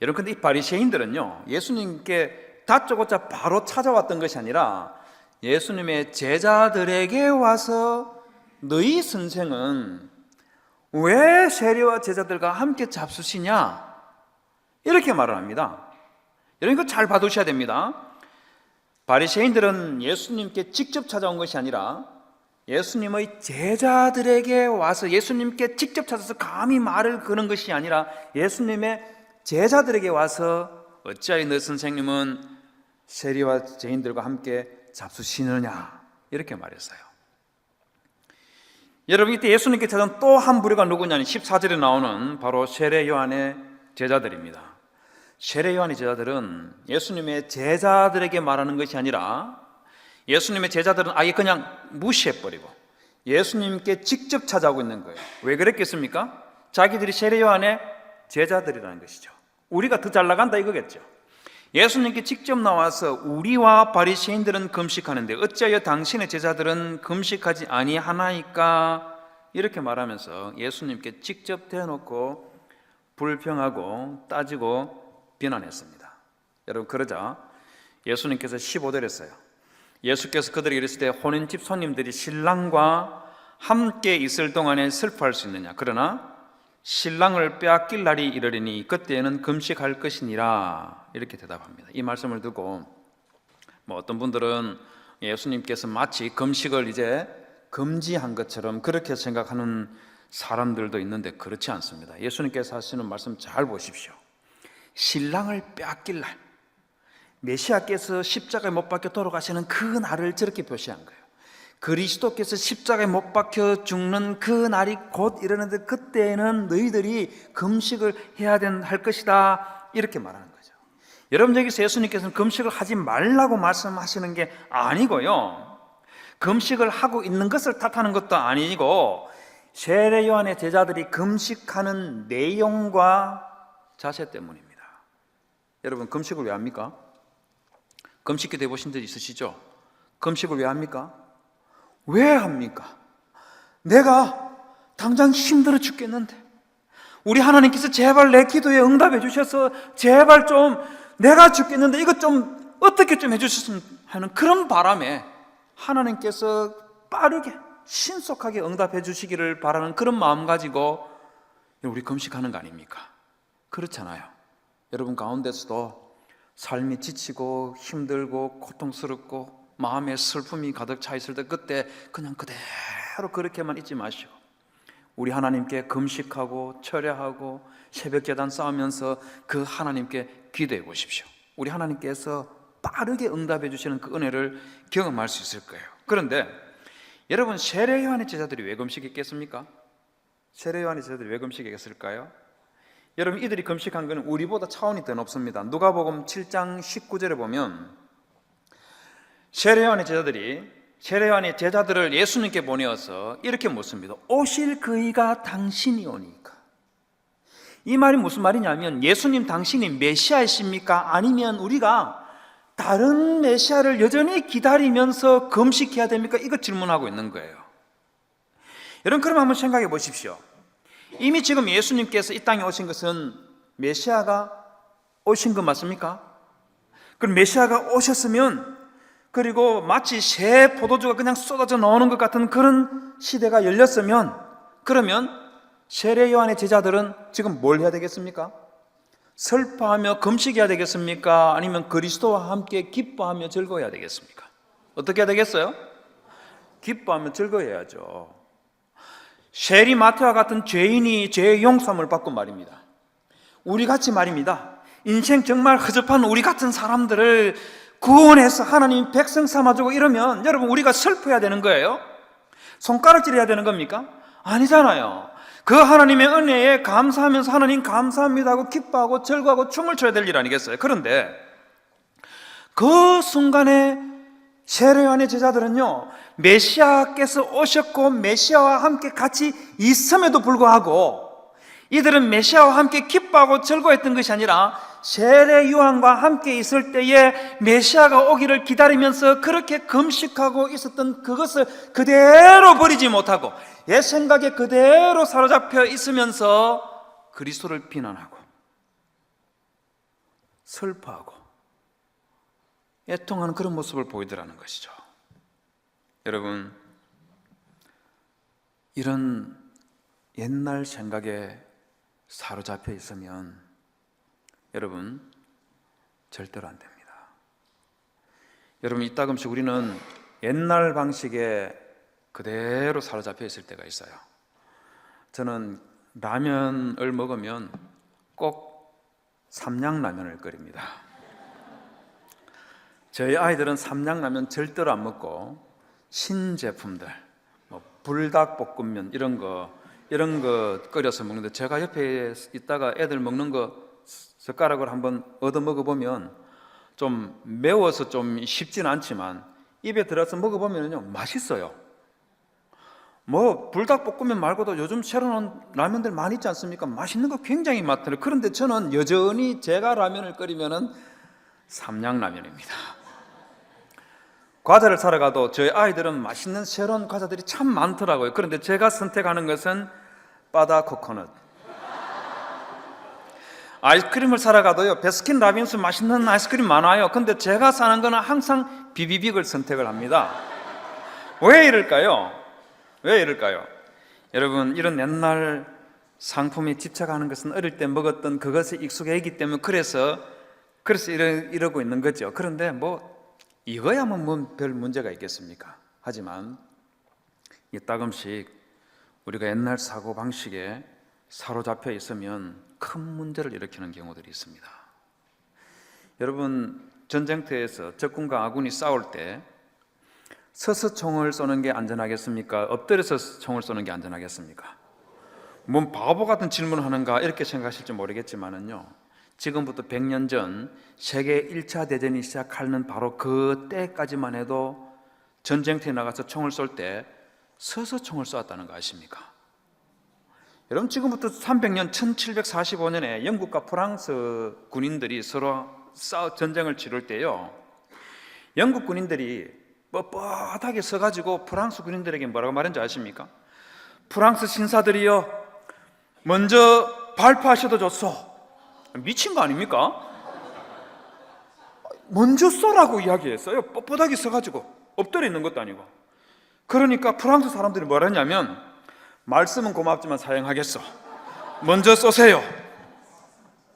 여러분, 근데 이 바리새인들은요, 예수님께 다짜고짜 바로 찾아왔던 것이 아니라 예수님의 제자들에게 와서 너희 선생은 왜 세리와 제자들과 함께 잡수시냐? 이렇게 말을 합니다. 여러분, 이거 잘 봐두셔야 됩니다. 바리새인들은 예수님께 직접 찾아온 것이 아니라 예수님의 제자들에게 와서 예수님께 직접 찾아서 감히 말을 거는 것이 아니라 예수님의 제자들에게 와서 어찌하여 너 선생님은 세리와 죄인들과 함께 잡수시느냐? 이렇게 말했어요. 여러분, 이때 예수님께 찾아온 또 한 부류가 누구냐니 14절에 나오는 바로 세례 요한의 제자들입니다. 세례 요한의 제자들은 예수님의 제자들에게 말하는 것이 아니라 예수님의 제자들은 아예 그냥 무시해버리고 예수님께 직접 찾아오고 있는 거예요. 왜 그랬겠습니까? 자기들이 세례 요한의 제자들이라는 것이죠. 우리가 더 잘 나간다 이거겠죠. 예수님께 직접 나와서 우리와 바리새인들은 금식하는데 어찌하여 당신의 제자들은 금식하지 아니하나이까? 이렇게 말하면서 예수님께 직접 대놓고 불평하고 따지고 비난했습니다. 여러분, 그러자 예수님께서 15절에 했어요. 예수께서 그들에게 이르시되 혼인집 손님들이 신랑과 함께 있을 동안에 슬퍼할 수 있느냐? 그러나 신랑을 빼앗길 날이 이르리니 그때에는 금식할 것이니라. 이렇게 대답합니다. 이 말씀을 두고 어떤 분들은 예수님께서 마치 금식을 이제 금지한 것처럼 그렇게 생각하는 사람들도 있는데 그렇지 않습니다. 예수님께서 하시는 말씀 잘 보십시오. 신랑을 빼앗길 날, 메시아께서 십자가에 못 박혀 돌아가시는 그 날을 저렇게 표시한 거예요. 그리스도께서 십자가에 못 박혀 죽는 그 날이 곧 이르는데 그때는 너희들이 금식을 해야 할 것이다, 이렇게 말하는 거죠. 여러분, 여기서 예수님께서는 금식을 하지 말라고 말씀하시는 게 아니고요, 금식을 하고 있는 것을 탓하는 것도 아니고 세례 요한의 제자들이 금식하는 내용과 자세 때문입니다. 여러분, 금식을 왜 합니까? 금식기 되보신 적 있으시죠? 금식을 왜 합니까? 왜 합니까? 내가 당장 힘들어 죽겠는데 우리 하나님께서 제발 내 기도에 응답해 주셔서 제발 좀 내가 죽겠는데 이것 좀 어떻게 좀 해주셨으면 하는 그런 바람에 하나님께서 빠르게 신속하게 응답해 주시기를 바라는 그런 마음 가지고 우리 금식하는 거 아닙니까? 그렇잖아요. 여러분 가운데서도 삶이 지치고 힘들고 고통스럽고 마음에 슬픔이 가득 차 있을 때 그때 그냥 그대로 그렇게만 있지 마시고 우리 하나님께 금식하고 철야하고 새벽제단 쌓으면서 그 하나님께 기도해 보십시오. 우리 하나님께서 빠르게 응답해 주시는 그 은혜를 경험할 수 있을 거예요. 그런데 여러분, 세례 요한의 제자들이 왜 금식했겠습니까? 세례 요한의 제자들이 왜 금식했을까요? 여러분, 이들이 금식한 것은 우리보다 차원이 더 높습니다. 누가복음 7장 19절에 보면 세례 요한의 제자들을 예수님께 보내어서 이렇게 묻습니다. 오실 그이가 당신이오니까. 이 말이 무슨 말이냐면 예수님 당신이 메시아이십니까? 아니면 우리가 다른 메시아를 여전히 기다리면서 금식해야 됩니까? 이거 질문하고 있는 거예요. 여러분, 그럼 한번 생각해 보십시오. 이미 지금 예수님께서 이 땅에 오신 것은 메시아가 오신 것 맞습니까? 그럼 메시아가 오셨으면, 그리고 마치 새 포도주가 그냥 쏟아져 나오는 것 같은 그런 시대가 열렸으면, 그러면 세례 요한의 제자들은 지금 뭘 해야 되겠습니까? 슬퍼하며 금식해야 되겠습니까? 아니면 그리스도와 함께 기뻐하며 즐거워해야 되겠습니까? 어떻게 해야 되겠어요? 기뻐하며 즐거워해야죠. 세리 마태와 같은 죄인이 죄의 용서함을 받고 말입니다. 우리같이 말입니다, 인생 정말 허접한 우리 같은 사람들을 구원해서 하나님 백성 삼아주고 이러면 여러분, 우리가 슬퍼해야 되는 거예요? 손가락질해야 되는 겁니까? 아니잖아요. 그 하나님의 은혜에 감사하면서 하나님 감사합니다 하고 기뻐하고 즐거워하고 춤을 춰야 될 일 아니겠어요? 그런데 그 순간에 세례 요한의 제자들은요, 메시아께서 오셨고 메시아와 함께 같이 있음에도 불구하고 이들은 메시아와 함께 기뻐하고 즐거워했던 것이 아니라 세례 요한과 함께 있을 때에 메시아가 오기를 기다리면서 그렇게 금식하고 있었던 그것을 그대로 버리지 못하고 옛 생각에 그대로 사로잡혀 있으면서 그리스도를 비난하고 슬퍼하고 애통하는 그런 모습을 보이더라는 것이죠. 여러분, 이런 옛날 생각에 사로잡혀 있으면 여러분 절대로 안 됩니다. 여러분, 이따금씩 우리는 옛날 방식에 그대로 사로잡혀 있을 때가 있어요. 저는 라면을 먹으면 꼭 삼양라면을 끓입니다. 저희 아이들은 삼양라면 절대로 안 먹고 신제품들, 불닭볶음면 이런 거 끓여서 먹는데, 제가 옆에 있다가 애들 먹는 거 젓가락을 한번 얻어 먹어보면 좀 매워서 좀 쉽진 않지만 입에 들어서 먹어보면요 맛있어요. 불닭볶음면 말고도 요즘 새로 나온 라면들 많이 있지 않습니까? 맛있는 거 굉장히 많더라고요. 그런데 저는 여전히 제가 라면을 끓이면은 삼양라면입니다. 과자를 사러 가도 저희 아이들은 맛있는 새로운 과자들이 참 많더라고요. 그런데 제가 선택하는 것은 바다 코코넛. 아이스크림을 사러 가도요, 베스킨라빈스 맛있는 아이스크림 많아요. 근데 제가 사는 거는 항상 비비빅을 선택을 합니다. 왜 이럴까요? 여러분, 이런 옛날 상품에 집착하는 것은 어릴 때 먹었던 그것에 익숙해있기 때문에 그래서 이러고 있는 거죠. 그런데 이거야 별 문제가 있겠습니까? 하지만 이따금씩 우리가 옛날 사고방식에 사로잡혀 있으면 큰 문제를 일으키는 경우들이 있습니다. 여러분, 전쟁터에서 적군과 아군이 싸울 때 서서 총을 쏘는 게 안전하겠습니까? 엎드려서 총을 쏘는 게 안전하겠습니까? 뭔 바보 같은 질문을 하는가 이렇게 생각하실지 모르겠지만은요, 지금부터 100년 전 세계 1차 대전이 시작하는 바로 그 때까지만 해도 전쟁터에 나가서 총을 쏠 때 서서 총을 쏘았다는 거 아십니까? 여러분, 지금부터 300년 1745년에 영국과 프랑스 군인들이 서로 전쟁을 치를 때요, 영국 군인들이 뻣뻣하게 서가지고 프랑스 군인들에게 뭐라고 말했는지 아십니까? 프랑스 신사들이요, 먼저 발포하셔도 좋소. 미친 거 아닙니까? 먼저 쏘라고 이야기했어요. 뻣뻣하게 서가지고 엎드려 있는 것도 아니고. 그러니까 프랑스 사람들이 뭐라 했냐면, 말씀은 고맙지만 사양하겠소. 먼저 쏘세요.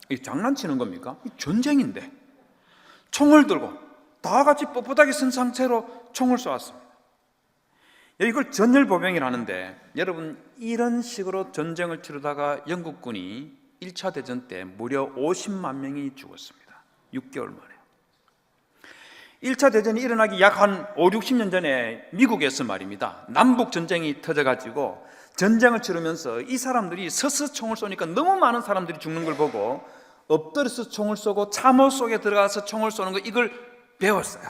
이 장난치는 겁니까? 이 전쟁인데 총을 들고 다 같이 뻣뻣하게 쓴 상태로 총을 쏘았습니다. 이걸 전열보병이라는데, 여러분, 이런 식으로 전쟁을 치르다가 영국군이 1차 대전 때 무려 50만 명이 죽었습니다. 6개월 만에. 1차 대전이 일어나기 약 한 5, 60년 전에 미국에서 말입니다, 남북 전쟁이 터져가지고 전쟁을 치르면서 이 사람들이 서서 총을 쏘니까 너무 많은 사람들이 죽는 걸 보고 엎드려서 총을 쏘고 참호 속에 들어가서 총을 쏘는 거, 이걸 배웠어요.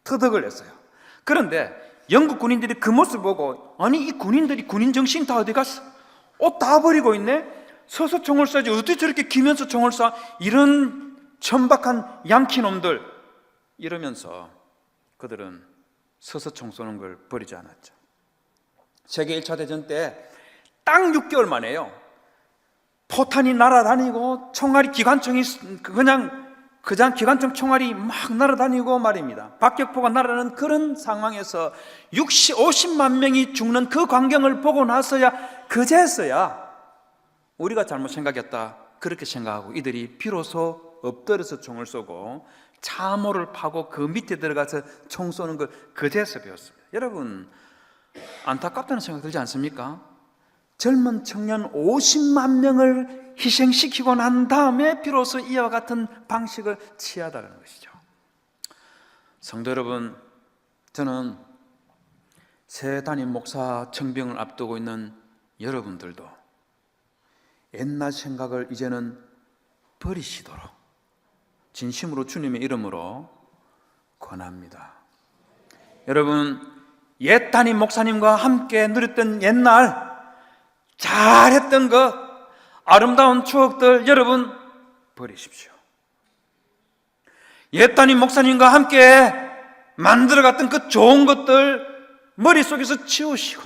터득을 했어요. 그런데 영국 군인들이 그 모습을 보고, 아니 이 군인들이 군인 정신 다 어디 갔어? 옷 다 버리고 있네? 서서 총을 쏘지 어떻게 저렇게 기면서 총을 쏴? 이런 천박한 양키놈들, 이러면서 그들은 서서 총 쏘는 걸 버리지 않았죠. 세계 1차 대전 때 딱 6개월 만에요, 포탄이 날아다니고 총알이 기관총이 그냥 기관총 총알이 막 날아다니고 말입니다. 박격포가 날아가는 그런 상황에서 50만 명이 죽는 그 광경을 보고 나서야, 그제서야 우리가 잘못 생각했다 그렇게 생각하고 이들이 비로소 엎드려서 총을 쏘고 참호를 파고 그 밑에 들어가서 총 쏘는 걸 그제서 배웠습니다. 여러분, 안타깝다는 생각 들지 않습니까? 젊은 청년 50만 명을 희생시키고 난 다음에 비로소 이와 같은 방식을 취하다는 것이죠. 성도 여러분, 저는 새 담임 목사 청병을 앞두고 있는 여러분들도 옛날 생각을 이제는 버리시도록 진심으로 주님의 이름으로 권합니다. 여러분, 옛 담임 목사님과 함께 누렸던 옛날 잘했던 것, 아름다운 추억들 여러분 버리십시오. 옛 담임 목사님과 함께 만들어갔던 그 좋은 것들 머릿속에서 지우시고,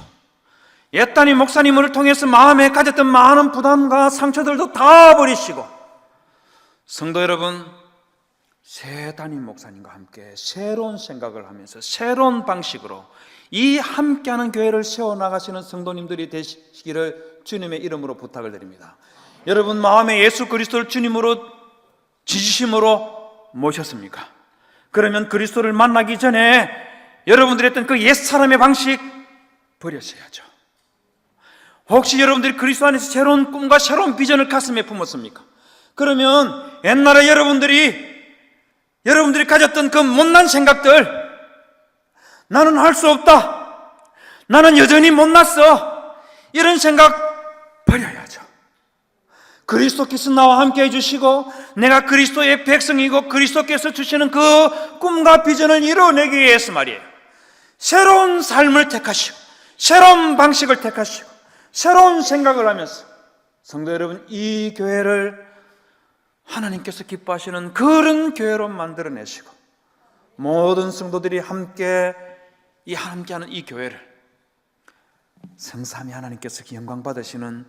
옛 담임 목사님을 통해서 마음에 가졌던 많은 부담과 상처들도 다 버리시고, 성도 여러분, 새 담임 목사님과 함께 새로운 생각을 하면서 새로운 방식으로 이 함께하는 교회를 세워나가시는 성도님들이 되시기를 주님의 이름으로 부탁을 드립니다. 여러분 마음에 예수 그리스도를 주님으로 지지심으로 모셨습니까? 그러면 그리스도를 만나기 전에 여러분들이 했던 그 옛사람의 방식 버려셔야죠. 혹시 여러분들이 그리스도 안에서 새로운 꿈과 새로운 비전을 가슴에 품었습니까? 그러면 옛날에 여러분들이 가졌던 그 못난 생각들, 나는 할 수 없다, 나는 여전히 못났어, 이런 생각 버려야죠. 그리스도께서 나와 함께 해주시고 내가 그리스도의 백성이고 그리스도께서 주시는 그 꿈과 비전을 이루어내기 위해서 말이에요, 새로운 삶을 택하시고 새로운 방식을 택하시고 새로운 생각을 하면서 성도 여러분, 이 교회를 하나님께서 기뻐하시는 그런 교회로 만들어내시고 모든 성도들이 함께하는 이 교회를 성삼위 하나님께서 영광 받으시는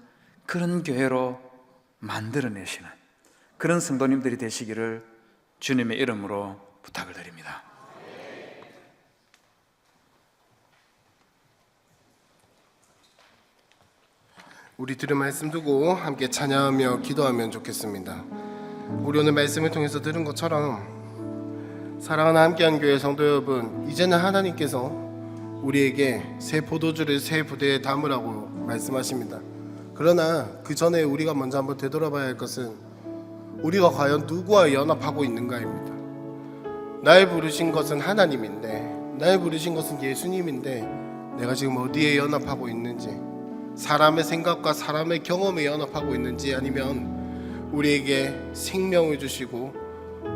그런 교회로 만들어내시는 그런 성도님들이 되시기를 주님의 이름으로 부탁을 드립니다. 우리 들은 말씀 두고 함께 찬양하며 기도하면 좋겠습니다. 우리 오늘 말씀을 통해서 들은 것처럼 사랑하는 함께한 교회 성도 여러분, 이제는 하나님께서 우리에게 새 포도주를 새 부대에 담으라고 말씀하십니다. 그러나 그 전에 우리가 먼저 한번 되돌아봐야 할 것은 우리가 과연 누구와 연합하고 있는가입니다. 날 부르신 것은 하나님인데, 날 부르신 것은 예수님인데 내가 지금 어디에 연합하고 있는지, 사람의 생각과 사람의 경험에 연합하고 있는지, 아니면 우리에게 생명을 주시고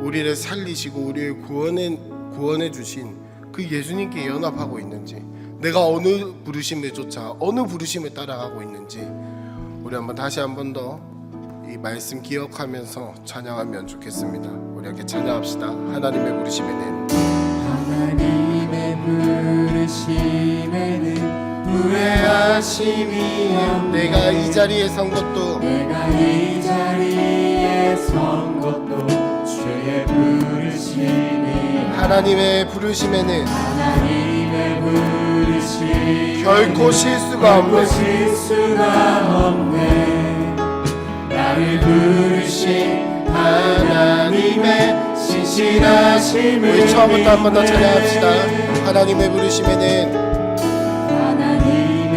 우리를 살리시고 우리를 구원해 주신 그 예수님께 연합하고 있는지, 내가 어느 부르심을 쫓아 어느 부르심을 따라가고 있는지, 우리 다시 한 번 더 이 말씀 기억하면서 찬양하면 좋겠습니다. 우리 함께 찬양합시다. 하나님의 부르심에는, 하나님의 부르심에는 후회하심이 없네. 내가 이 자리에 선 것도 주의 부르심이, 하나님의 부르심에는 하나님의 부르심 결코 실수가 없네. 나를 부르신 하나님의 신실하심을 우리 처음부터 한 번 더 찬양합시다. 하나님의 부르심에는, 하나님의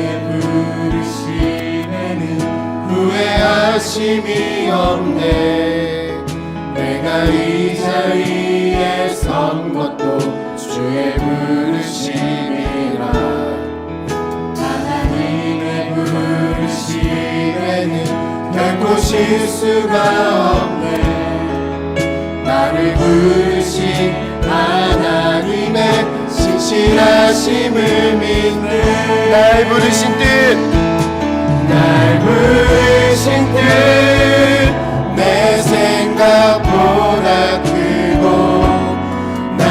부르심에는 후회하심이 없네. 내가 이 자리에 선 것도 주의 부르심이라. 하나님의 부르심에는 결코 실수가 없네. 나를 부르신 하나님의 신실하심을 믿네. 날 부르신 뜻, 날 부르신 뜻 내 생각보다 크고 날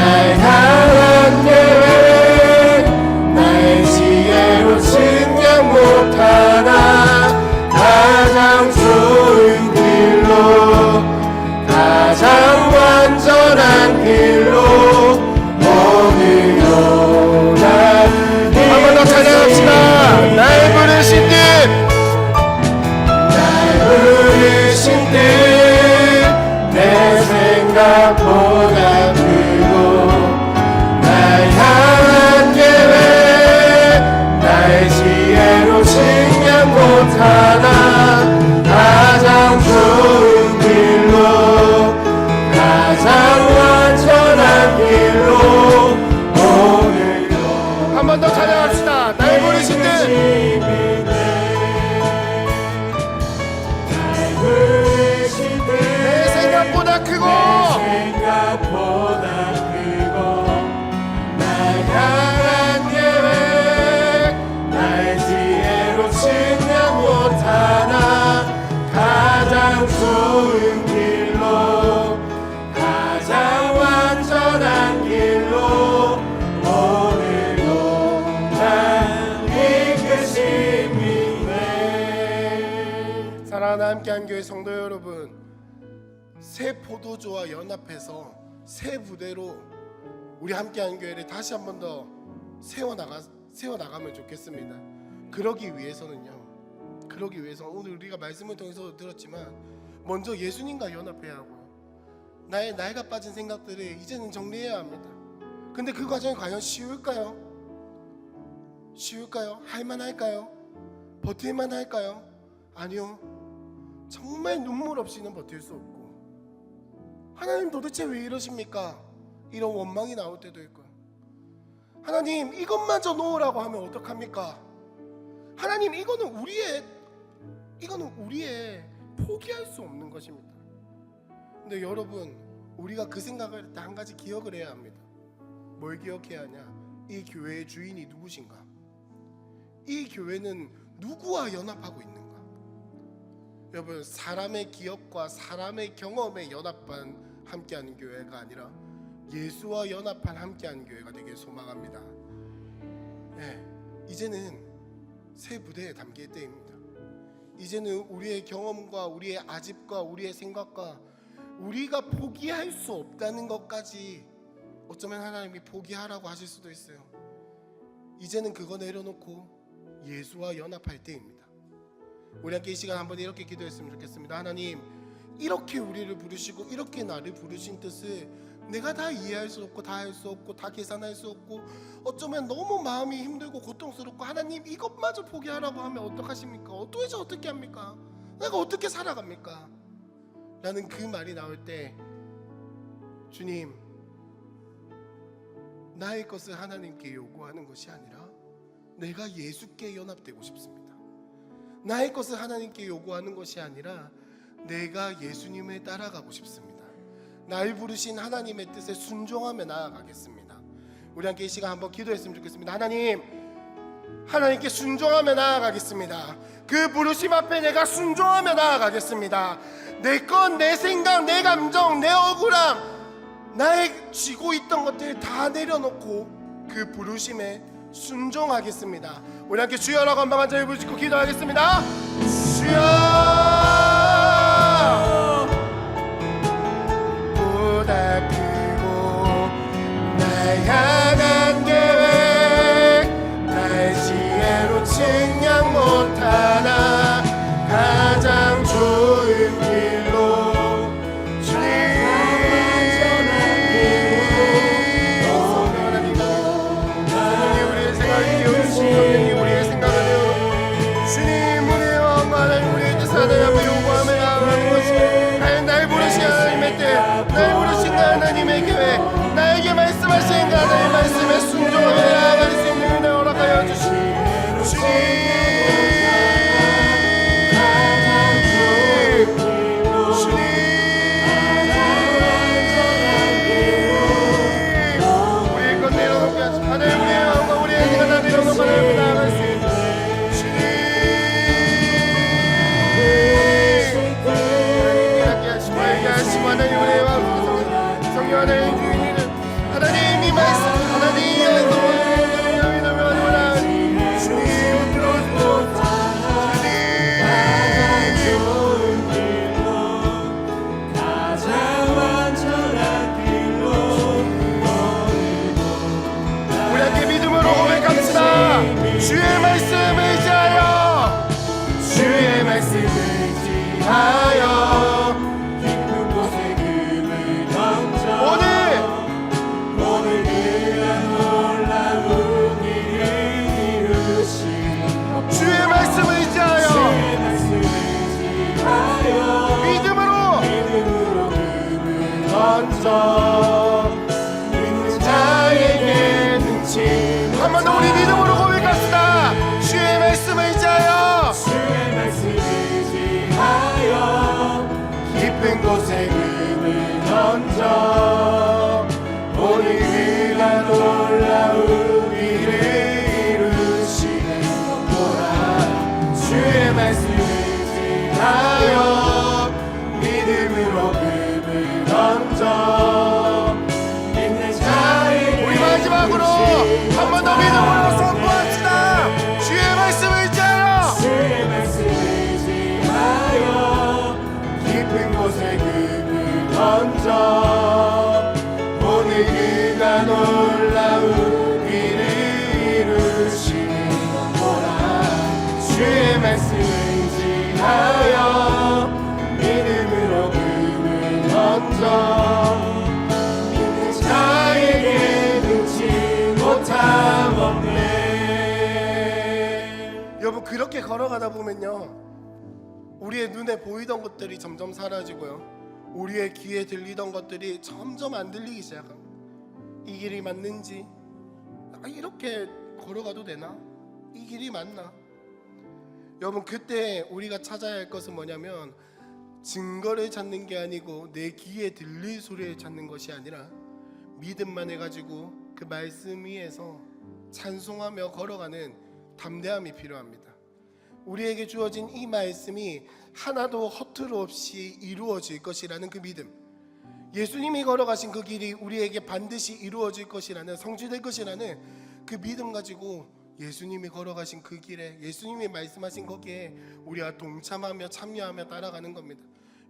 내 생각보다 크고 날 향한 계획 나의 지혜로 측량 못하나 가장 좋은 길로 가장 완전한 길로 오늘도 날 이끄심이네. 사랑하는 함께한 교회 성도 여러분, 새 포도주와 연합해서 새 부대로 우리 함께한 교회를 다시 한 번 더 세워나가면 좋겠습니다. 그러기 위해서는 오늘 우리가 말씀을 통해서 들었지만 먼저 예수님과 연합해야 하고요. 나의 나이가 빠진 생각들을 이제는 정리해야 합니다. 근데 그 과정이 과연 쉬울까요? 할만할까요? 버틸만할까요? 아니요. 정말 눈물 없이는 버틸 수 없고, 하나님 도대체 왜 이러십니까? 이런 원망이 나올 때도 있고요. 하나님 이것마저 놓으라고 하면 어떡합니까? 하나님 이거는 우리의 포기할 수 없는 것입니다. 근데 여러분, 우리가 그 생각을 할 때 한 가지 기억을 해야 합니다. 뭘 기억해야 하냐? 이 교회의 주인이 누구신가? 이 교회는 누구와 연합하고 있는가? 여러분, 사람의 기억과 사람의 경험에 연합한 함께하는 교회가 아니라 예수와 연합한 함께하는 교회가 되길 소망합니다. 네, 이제는 새 부대에 담길 때입니다. 이제는 우리의 경험과 우리의 아집과 우리의 생각과 우리가 포기할 수 없다는 것까지 어쩌면 하나님이 포기하라고 하실 수도 있어요. 이제는 그거 내려놓고 예수와 연합할 때입니다. 우리 함께 이 시간 한번 이렇게 기도했으면 좋겠습니다. 하나님, 이렇게 우리를 부르시고 이렇게 나를 부르신 뜻을 내가 다 이해할 수 없고 다 할 수 없고 다 계산할 수 없고 어쩌면 너무 마음이 힘들고 고통스럽고, 하나님 이것마저 포기하라고 하면 어떡하십니까? 도대체 어떻게 합니까? 내가 어떻게 살아갑니까? 라는 그 말이 나올 때, 주님, 나의 것을 하나님께 요구하는 것이 아니라 내가 예수께 연합되고 싶습니다. 나의 것을 하나님께 요구하는 것이 아니라 내가 예수님을 따라가고 싶습니다. 날 부르신 하나님의 뜻에 순종하며 나아가겠습니다. 우리 함께 이 시간 한번 기도했으면 좋겠습니다. 하나님께 순종하며 나아가겠습니다. 그 부르심 앞에 내가 순종하며 나아가겠습니다. 내 것, 내 생각, 내 감정, 내 억울함, 나의 쥐고 있던 것들 다 내려놓고 그 부르심에 순종하겠습니다. 우리 함께 주여라고 한 번 한 자리 부르시고 기도하겠습니다. 주여, 보다 크고 날 향한 계획 나의 지혜로 측량 못하나 가장 좋은 길로 하나님의 교회, 나에게 말씀하신 하나님의 말씀에 순종하며 나아갈 수 있는 은혜 허락하여 주시옵소서. 주님, 우리의 것 내려놓게 하시고 하나님, 우리의 마음과 우리의 생각 다 내려놓고 하나님을 나아갈 수 있는 주님, 함께 하시고 알게 하시고 하나님, 우리의 마음과 하나님 주인이는 하나님이 말씀, 하나님의 말씀, 주님 들어주옵소서. 우리 함께 믿음으로 고백합시다. 주의 말씀을 의지하여, 주의 말씀을 의지하여 깊은 곳에 금을 던져 오늘 그가 놀라운 일을 이루시니 주의 말씀을 의지하여 믿음으로 금을 던져 믿는 자에게 능치. 한 번 더 우리 믿음으로 고백합시다. 주의 먼저 오늘 그가 놀라운 일을 이루시는 것보라 주의 말씀을 지하여 믿음으로 금을 던져 믿는 자에게 우리 마지막으로 한 번 더 믿음으로 선포합시다. 주의 말씀을 지하여 주의 말씀을 지하여 깊은 곳에 금을 던져 오늘 그가 놀라운 일을 이루시는 것보라 주의 말씀을 지하여 믿음으로 금을 던져 믿는 자에게 능치 못함 없네. 여러분, 그렇게 걸어가다 보면요, 우리의 눈에 보이던 것들이 점점 사라지고요, 우리의 귀에 들리던 것들이 점점 안 들리기 시작합니다. 이 길이 맞는지, 이렇게 걸어가도 되나? 이 길이 맞나? 여러분, 그때 우리가 찾아야 할 것은 뭐냐면 증거를 찾는 게 아니고 내 귀에 들릴 소리를 찾는 것이 아니라 믿음만 해가지고 그 말씀 위에서 찬송하며 걸어가는 담대함이 필요합니다. 우리에게 주어진 이 말씀이 하나도 허투루 없이 이루어질 것이라는 그 믿음, 예수님이 걸어가신 그 길이 우리에게 반드시 이루어질 것이라는, 성취될 것이라는 그 믿음 가지고 예수님이 걸어가신 그 길에, 예수님이 말씀하신 거기에 우리가 동참하며 참여하며 따라가는 겁니다.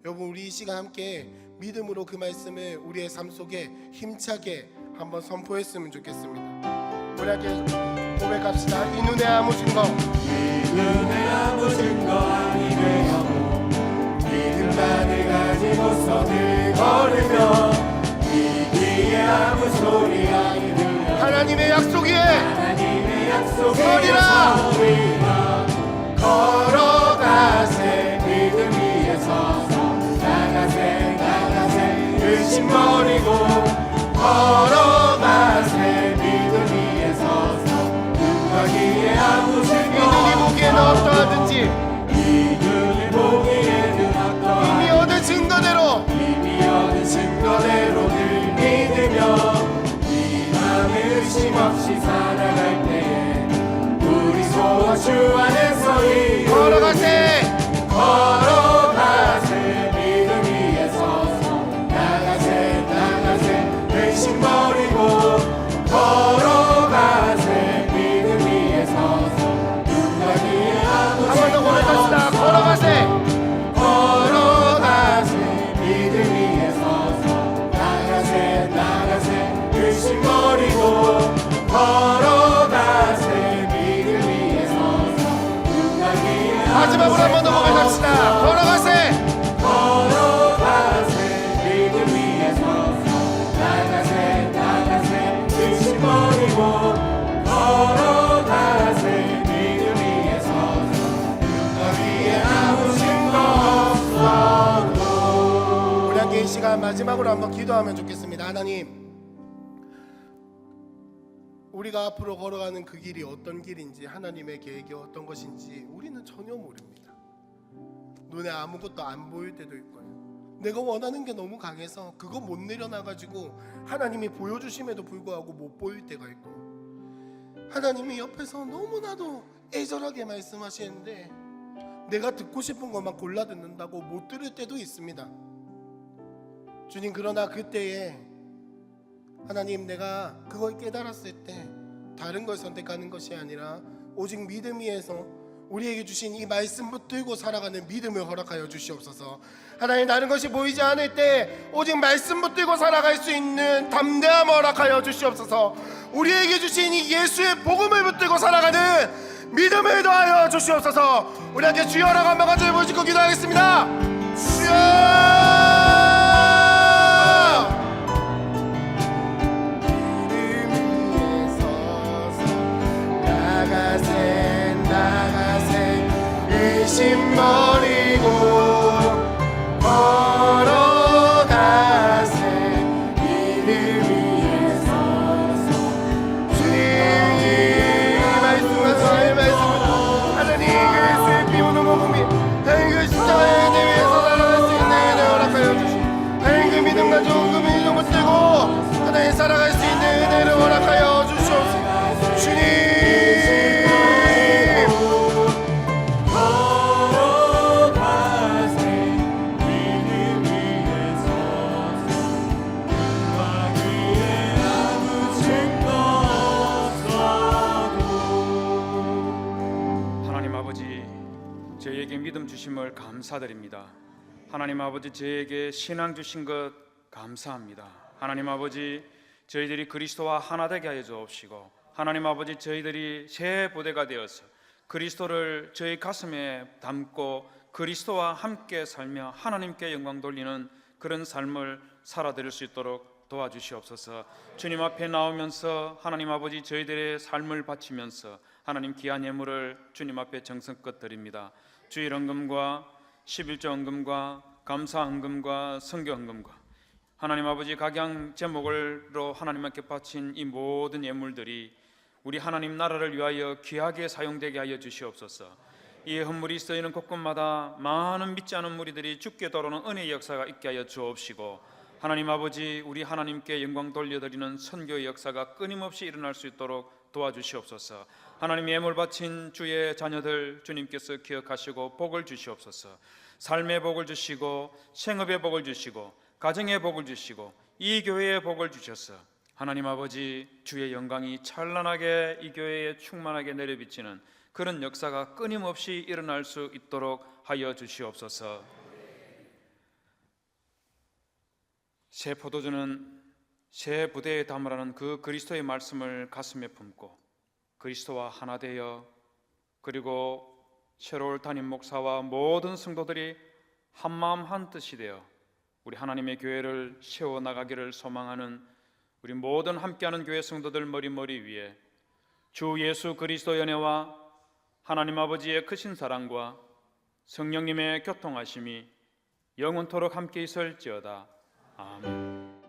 여러분, 우리 이 시간 함께 믿음으로 그 말씀을 우리의 삶 속에 힘차게 한번 선포했으면 좋겠습니다. 우리 함께 고백합시다. 이 눈에 아무 증거, 이 눈에 아무 증거 아니되어도 믿음만을 가지고서 늘 걸으며 이 귀에 아무 소리 아니 들려 하나님의 약속 위에 하나님의 약속에 서리라. 서리라 걸어가세 믿음 위에 서서 나가세 나가세 의심 버리고 걸어가세 믿음 위에 서서 눈과 귀에 아무 이 증거 눈이 보기에는 어떠하든지 이 눈이 보기에는 이미 어떠한 얻은 증거대로 이미 얻은 증거대로 늘 믿으며 이 맘에 의심 없이 살아갈 때에 우리 소원 주 안에서 걸어가세. 걸어가세 믿음 위에 서서 나가세 나가세 의심 버리고 걸어가세 믿음 위에 서서 눈과 귀에 아무 한 번 더 고백합시다. 걸어가세. 걸어가세 믿음 위에 서서 나가세 나가세 의심 버리고 걸어가세 믿음 위에 서서 눈과 귀에 마지막으로 한 번 더 고백합시다. 걸어가세. 걸어가세 믿음 위에 서서 나가세 나가세 의심 버리고 걸어가세 믿음 위에 서서 눈과 귀에 아무 증거 없어도. 우리 함께 이 시간 마지막으로 한번 기도하면 좋겠습니다. 하나님, 우리가 앞으로 걸어가는 그 길이 어떤 길인지, 하나님의 계획이 어떤 것인지 우리는 전혀 모릅니다. 눈에 아무것도 안 보일 때도 있고요, 내가 원하는 게 너무 강해서 그거 못 내려놔가지고 하나님이 보여주심에도 불구하고 못 보일 때가 있고, 하나님이 옆에서 너무나도 애절하게 말씀하시는데 내가 듣고 싶은 것만 골라 듣는다고 못 들을 때도 있습니다. 주님, 그러나 그때에 하나님, 내가 그걸 깨달았을 때 다른 걸 선택하는 것이 아니라 오직 믿음 위에서 우리에게 주신 이 말씀 붙들고 살아가는 믿음을 허락하여 주시옵소서. 하나님, 다른 것이 보이지 않을 때 오직 말씀 붙들고 살아갈 수 있는 담대함을 허락하여 주시옵소서. 우리에게 주신 이 예수의 복음을 붙들고 살아가는 믿음을 더하여 주시옵소서. 우리 함께 주여라고 한번 같이 모시고 기도하겠습니다. 주여! 의심 버리고 걸어가세 믿음 위에 서서 주님, 말씀하시는 말씀, 하나님 그리스도의 피 묻은 복음이 하나님 그 십자가의 은혜 위에서 살아갈 수 있는 은혜 허락하여 주시. 하나님 그 믿음과 좋은 그 믿음 저희에게 믿음 주심을 감사드립니다. 하나님 아버지, 저희에게 신앙 주신 것 감사합니다. 하나님 아버지, 저희들이 그리스도와 하나 되게 하여 주옵시고, 하나님 아버지, 저희들이 새 부대가 되어서 그리스도를 저희 가슴에 담고 그리스도와 함께 살며 하나님께 영광 돌리는 그런 삶을 살아드릴 수 있도록 도와주시옵소서. 주님 앞에 나오면서 하나님 아버지, 저희들의 삶을 바치면서 하나님 귀한 예물을 주님 앞에 정성껏 드립니다. 주일 헌금과 11조 헌금과 감사 헌금과 성교 헌금과 하나님 아버지, 각양 제목으로 하나님께 바친 이 모든 예물들이 우리 하나님 나라를 위하여 귀하게 사용되게 하여 주시옵소서. 이 헌물이 쓰이는 곳곳마다 많은 믿지 않은 무리들이 죽게 돌아오는 은혜의 역사가 있게 하여 주옵시고, 하나님 아버지, 우리 하나님께 영광 돌려드리는 선교의 역사가 끊임없이 일어날 수 있도록 도와주시옵소서. 하나님, 예물 바친 주의 자녀들 주님께서 기억하시고 복을 주시옵소서. 삶의 복을 주시고 생업의 복을 주시고 가정의 복을 주시고 이 교회의 복을 주셔서 하나님 아버지, 주의 영광이 찬란하게 이 교회에 충만하게 내려비치는 그런 역사가 끊임없이 일어날 수 있도록 하여 주시옵소서. 새 포도주는 새 부대에 담으라는 그 그리스도의 말씀을 가슴에 품고 그리스도와 하나 되어, 그리고 새로울 담임 목사와 모든 성도들이 한마음 한뜻이 되어 우리 하나님의 교회를 세워나가기를 소망하는 우리 모든 함께하는 교회 성도들 머리 위에 주 예수 그리스도의 은혜와 하나님 아버지의 크신 사랑과 성령님의 교통하심이 영원토록 함께 있을지어다. 아멘.